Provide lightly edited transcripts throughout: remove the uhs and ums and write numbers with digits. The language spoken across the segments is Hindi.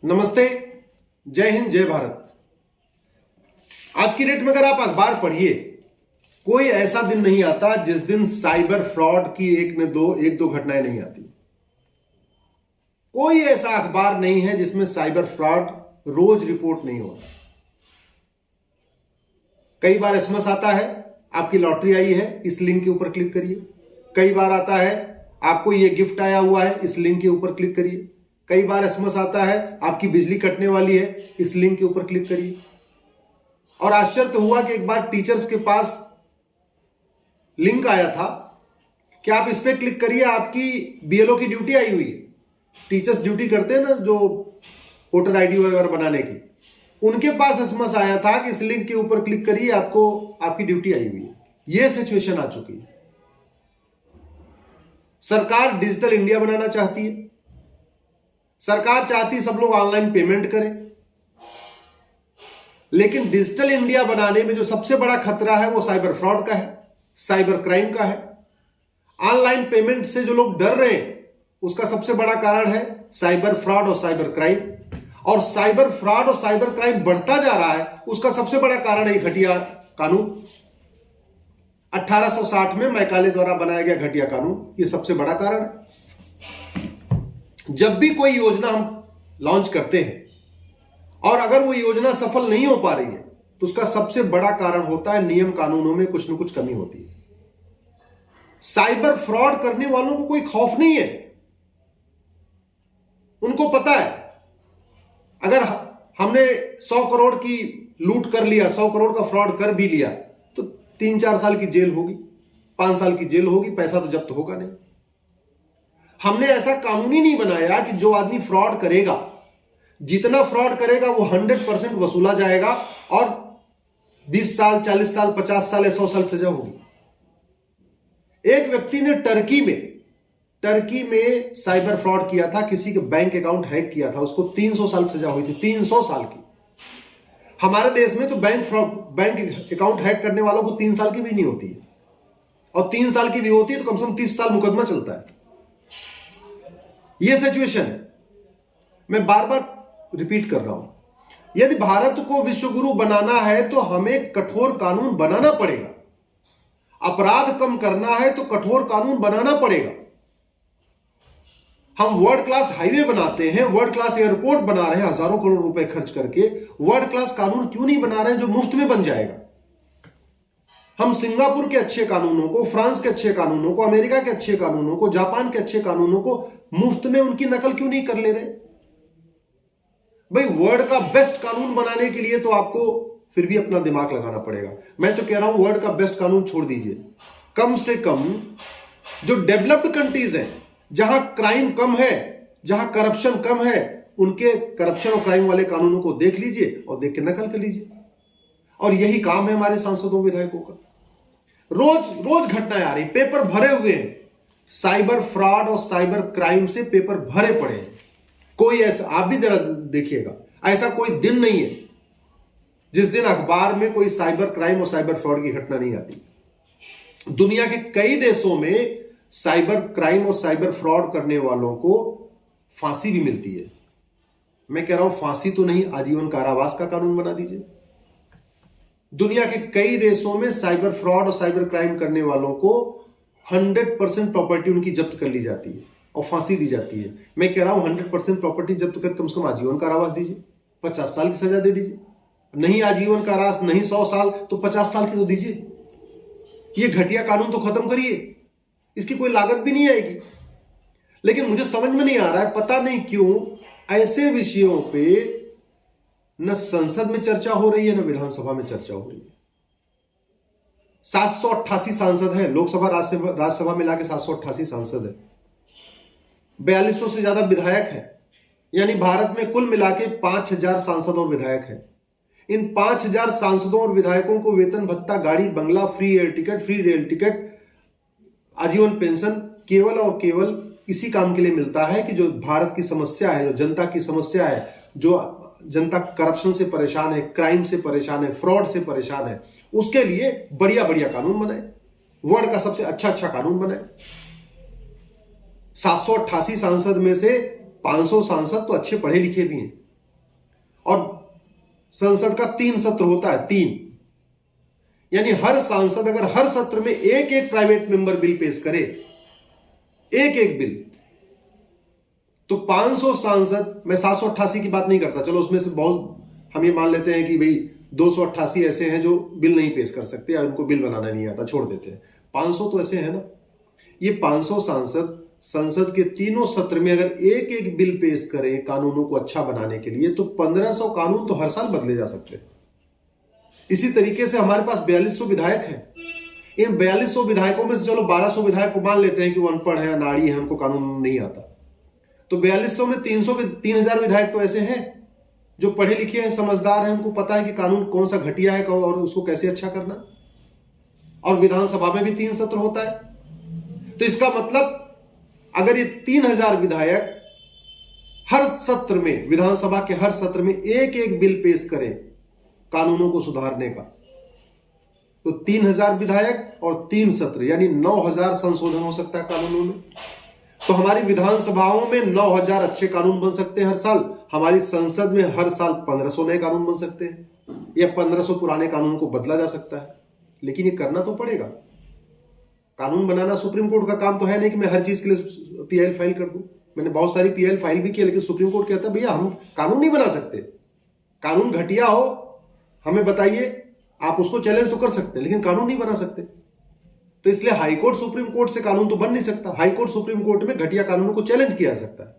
नमस्ते, जय हिंद, जय भारत। आज की डेट में अगर आप अखबार पढ़िए, कोई ऐसा दिन नहीं आता जिस दिन साइबर फ्रॉड की एक दो घटनाएं नहीं आती। कोई ऐसा अखबार नहीं है जिसमें साइबर फ्रॉड रोज रिपोर्ट नहीं हो रहा। कई बार एसएमएस आता है, आपकी लॉटरी आई है, इस लिंक के ऊपर क्लिक करिए। कई बार आता है, आपको यह गिफ्ट आया हुआ है, इस लिंक के ऊपर क्लिक करिए। कई बार एसएमएस आता है, आपकी बिजली कटने वाली है, इस लिंक के ऊपर क्लिक करिए। और आश्चर्य तो हुआ कि एक बार टीचर्स के पास लिंक आया था कि आप इस पे क्लिक करिए, आपकी बीएलओ की ड्यूटी आई हुई है। टीचर्स ड्यूटी करते हैं ना, जो वोटर आईडी वगैरह बनाने की, उनके पास एसएमएस आया था कि इस लिंक के ऊपर क्लिक करिए, आपको आपकी ड्यूटी आई हुई है। यह सिचुएशन आ चुकी है। सरकार डिजिटल इंडिया बनाना चाहती है। सरकार चाहती है सब लोग ऑनलाइन पेमेंट करें, लेकिन डिजिटल इंडिया बनाने में जो सबसे बड़ा खतरा है वो साइबर फ्रॉड का है, साइबर क्राइम का है। ऑनलाइन पेमेंट से जो लोग डर रहे हैं, उसका सबसे बड़ा कारण है साइबर फ्रॉड और साइबर क्राइम। और साइबर फ्रॉड और साइबर क्राइम बढ़ता जा रहा है, उसका सबसे बड़ा कारण है घटिया कानून। 1860 में मैकाले द्वारा बनाया गया घटिया कानून, यह सबसे बड़ा कारण है। जब भी कोई योजना हम लॉन्च करते हैं और अगर वो योजना सफल नहीं हो पा रही है, तो उसका सबसे बड़ा कारण होता है नियम कानूनों में कुछ न कुछ कमी होती है। साइबर फ्रॉड करने वालों को कोई खौफ नहीं है। उनको पता है, अगर हमने 100 करोड़ की लूट कर लिया, 100 करोड़ का फ्रॉड कर भी लिया, तो 3-4 साल की जेल होगी, 5 साल की जेल होगी, पैसा तो जब्त होगा नहीं। हमने ऐसा कानून ही नहीं बनाया कि जो आदमी फ्रॉड करेगा, जितना फ्रॉड करेगा वो 100% वसूला जाएगा और 20 साल, 40 साल, 50 साल या 100 साल सजा होगी। एक व्यक्ति ने टर्की में साइबर फ्रॉड किया था, किसी के बैंक अकाउंट हैक किया था, उसको 300 साल सजा हुई थी, 300 साल की। हमारे देश में तो बैंक अकाउंट हैक करने वालों को 3 साल की भी नहीं होती है, और 3 साल की भी होती है तो कम से कम 30 साल मुकदमा चलता है। यह सिचुएशन है। मैं बार बार रिपीट कर रहा हूं, यदि भारत को विश्वगुरु बनाना है तो हमें कठोर कानून बनाना पड़ेगा। अपराध कम करना है तो कठोर कानून बनाना पड़ेगा। हम वर्ल्ड क्लास हाईवे बनाते हैं, वर्ल्ड क्लास एयरपोर्ट बना रहे हैं हजारों करोड़ रुपए खर्च करके, वर्ल्ड क्लास कानून क्यों नहीं बना रहे हैं जो मुफ्त में बन जाएगा? हम सिंगापुर के अच्छे कानूनों को, फ्रांस के अच्छे कानूनों को, अमेरिका के अच्छे कानूनों को, जापान के अच्छे कानूनों को मुफ्त में उनकी नकल क्यों नहीं कर ले रहे? भाई, वर्ल्ड का बेस्ट कानून बनाने के लिए तो आपको फिर भी अपना दिमाग लगाना पड़ेगा। मैं तो कह रहा हूं, वर्ल्ड का बेस्ट कानून छोड़ दीजिए, कम से कम जो डेवलप्ड कंट्रीज हैं, जहां क्राइम कम है, जहां करप्शन कम है, उनके करप्शन और क्राइम वाले कानूनों को देख लीजिए और देख के नकल कर लीजिए। और यही काम है हमारे सांसदों विधायकों का। रोज घटनाएं आ रही, पेपर भरे हुए हैं, साइबर फ्रॉड और साइबर क्राइम से पेपर भरे पड़े हैं। कोई ऐसा, आप भी जरा देखिएगा, ऐसा कोई दिन नहीं है जिस दिन अखबार में कोई साइबर क्राइम और साइबर फ्रॉड की घटना नहीं आती। दुनिया के कई देशों में साइबर क्राइम और साइबर फ्रॉड करने वालों को फांसी भी मिलती है। मैं कह रहा हूं, फांसी तो नहीं, आजीवन कारावास का कानून बना दीजिए। दुनिया के कई देशों में साइबर फ्रॉड और साइबर क्राइम करने वालों को 100% प्रॉपर्टी उनकी जब्त कर ली जाती है और फांसी दी जाती है। मैं कह रहा हूं, 100% प्रॉपर्टी जब्त कर कम से कम आजीवन कारावास दीजिए, 50 साल की सजा दे दीजिए। नहीं आजीवन कारावास, नहीं 100 साल, तो 50 साल की तो दीजिए। ये घटिया कानून तो खत्म करिए, इसकी कोई लागत भी नहीं आएगी। लेकिन मुझे समझ में नहीं आ रहा है, पता नहीं क्यों ऐसे विषयों पे न संसद में चर्चा हो रही है, न विधानसभा में चर्चा हो रही है। 788 सांसद हैं, लोकसभा राज्यसभा मिला के 788 सांसद है, 4200 से ज्यादा विधायक हैं। यानी भारत में कुल मिला के 5000 सांसद और विधायक हैं। इन 5000 सांसदों और विधायकों को वेतन भत्ता, गाड़ी बंगला, free air ticket, free rail ticket, आजीवन पेंशन केवल और केवल इसी काम के लिए मिलता है कि जो भारत की समस्या है, जो जनता की समस्या है, जो जनता करप्शन से परेशान है, क्राइम से परेशान है, फ्रॉड से परेशान है, उसके लिए बढ़िया बढ़िया कानून बनाए, वर्ल्ड का सबसे अच्छा कानून बनाए। 788 सांसद में से 500 सांसद तो अच्छे पढ़े लिखे भी हैं, और संसद का 3 सत्र होता है, 3, यानी हर सांसद अगर हर सत्र में एक एक प्राइवेट मेंबर बिल पेश करे, एक एक बिल, तो 500 सांसद, मैं 788 की बात नहीं करता, चलो उसमें से बहुत हम ये मान लेते हैं कि भाई 288 ऐसे हैं जो बिल नहीं पेश कर सकते या उनको बिल बनाना नहीं आता, छोड़ देते हैं। 500 तो ऐसे हैं ना। ये 500 सांसद संसद के तीनों सत्र में अगर एक एक बिल पेश करें कानूनों को अच्छा बनाने के लिए, तो 1500 कानून तो हर साल बदले जा सकते हैं। इसी तरीके से हमारे पास 4200 विधायक हैं। इन 4200 विधायकों में से चलो 1200 विधायक को मान लेते हैं कि वो अनपढ़ है, अनाड़ी है, उनको कानून नहीं आता, तो 4200 में 3000 विधायक तो ऐसे हैं जो पढ़े लिखे हैं, समझदार हैं, उनको पता है कि कानून कौन सा घटिया है और उसको कैसे अच्छा करना। और विधानसभा में भी 3 सत्र होता है, तो इसका मतलब अगर ये 3000 विधायक हर सत्र में, विधानसभा के हर सत्र में एक एक बिल पेश करें कानूनों को सुधारने का, तो 3000 विधायक और 3 सत्र यानी 9000 संशोधन हो सकता है कानूनों में। तो हमारी विधानसभाओं में 9000 अच्छे कानून बन सकते हैं हर साल। हमारी संसद में हर साल 1500 नए कानून बन सकते हैं या 1500 पुराने कानून को बदला जा सकता है। लेकिन ये करना तो पड़ेगा। कानून बनाना सुप्रीम कोर्ट का काम तो है नहीं कि मैं हर चीज के लिए पीआईएल फाइल कर दूं। मैंने बहुत सारी पीआईएल फाइल भी की, लेकिन सुप्रीम कोर्ट कहता है भैया हम कानून नहीं बना सकते। कानून घटिया हो हमें बताइए, आप उसको चैलेंज तो कर सकते हैं, लेकिन कानून नहीं बना सकते। तो इसलिए हाईकोर्ट सुप्रीम कोर्ट से कानून तो बन नहीं सकता। हाईकोर्ट सुप्रीम कोर्ट में घटिया कानूनों को चैलेंज किया जा सकता है,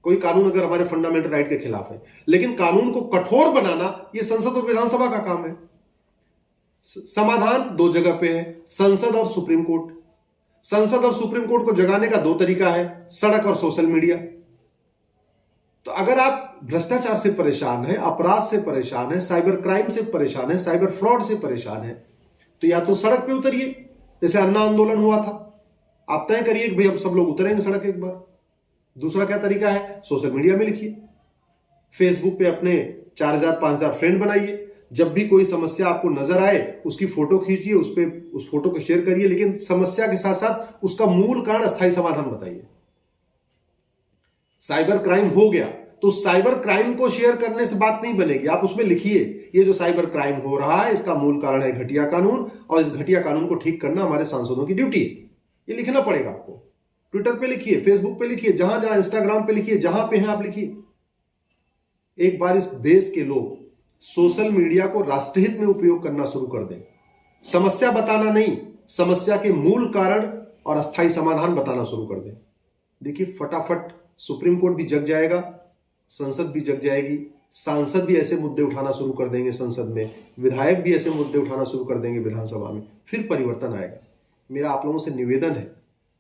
कोई कानून अगर हमारे फंडामेंटल राइट के खिलाफ है। लेकिन कानून को कठोर बनाना यह संसद और विधानसभा का काम है। समाधान 2 जगह पे है, संसद और सुप्रीम कोर्ट। संसद और सुप्रीम कोर्ट को जगाने का 2 तरीका है, सड़क और सोशल मीडिया। तो अगर आप भ्रष्टाचार से परेशान हैं, अपराध से परेशान हैं, साइबर क्राइम से परेशान हैं, साइबर फ्रॉड से परेशान हैं, तो या तो सड़क पे उतरिए, जैसे अन्ना आंदोलन हुआ था। आप तय करिए कि भाई अब सब लोग उतरेंगे सड़क एक बार। दूसरा क्या तरीका है, सोशल मीडिया में लिखिए, फेसबुक पे अपने 4000-5000 फ्रेंड बनाइए। जब भी कोई समस्या आपको नजर आए उसकी फोटो खींचिए, उस फोटो को शेयर करिए, लेकिन समस्या के साथ साथ उसका मूल कारण, अस्थायी समाधान बताइए। साइबर क्राइम हो गया तो साइबर क्राइम को शेयर करने से बात नहीं बनेगी। आप उसमें लिखिए ये जो साइबर क्राइम हो रहा है इसका मूल कारण है घटिया कानून, और इस घटिया कानून को ठीक करना हमारे सांसदों की ड्यूटी है। ये लिखना पड़ेगा आपको। ट्विटर पे लिखिए, फेसबुक पे लिखिए, जहां जहां, इंस्टाग्राम पे लिखिए, जहां पे हैं आप लिखिए। एक बार इस देश के लोग सोशल मीडिया को राष्ट्रहित में उपयोग करना शुरू कर दें। समस्या बताना नहीं, समस्या के मूल कारण और अस्थायी समाधान बताना शुरू कर दें। देखिए फटाफट सुप्रीम कोर्ट भी जग जाएगा, संसद भी जग जाएगी, सांसद भी ऐसे मुद्दे उठाना शुरू कर देंगे संसद में, विधायक भी ऐसे मुद्दे उठाना शुरू कर देंगे विधानसभा में, फिर परिवर्तन आएगा। मेरा आप लोगों से निवेदन है,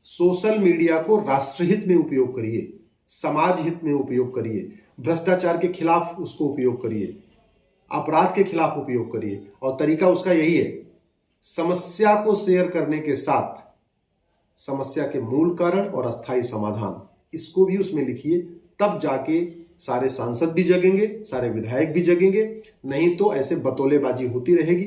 सोशल मीडिया को राष्ट्रहित में उपयोग करिए, समाज हित में उपयोग करिए, भ्रष्टाचार के खिलाफ उसको उपयोग करिए, अपराध के खिलाफ उपयोग करिए। और तरीका उसका यही है, समस्या को शेयर करने के साथ समस्या के मूल कारण और अस्थायी समाधान, इसको भी उसमें लिखिए। तब जाके सारे सांसद भी जगेंगे, सारे विधायक भी जगेंगे। नहीं तो ऐसे बतौलेबाजी होती रहेगी,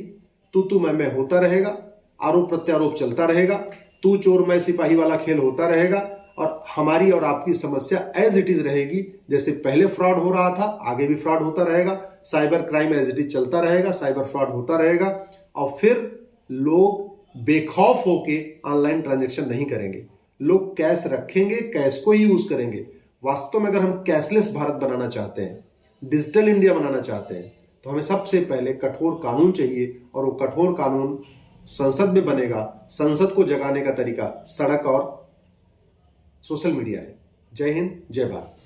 तू मैं होता रहेगा, आरोप प्रत्यारोप चलता रहेगा, तू चोर मैं सिपाही वाला खेल होता रहेगा, और हमारी और आपकी समस्या एज इट इज रहेगी। जैसे पहले फ्रॉड हो रहा था, आगे भी फ्रॉड होता रहेगा, cyber crime as it is चलता रहेगा, साइबर फ्रॉड होता रहेगा, और फिर लोग बेखौफ होके ऑनलाइन ट्रांजैक्शन नहीं करेंगे। लोग कैश रखेंगे, कैश को ही यूज करेंगे। वास्तव में अगर हम कैशलेस भारत बनाना चाहते हैं, डिजिटल इंडिया बनाना चाहते हैं, तो हमें सबसे पहले कठोर कानून चाहिए, और वो कठोर कानून संसद में बनेगा। संसद को जगाने का तरीका सड़क और सोशल मीडिया है। जय हिंद, जय भारत।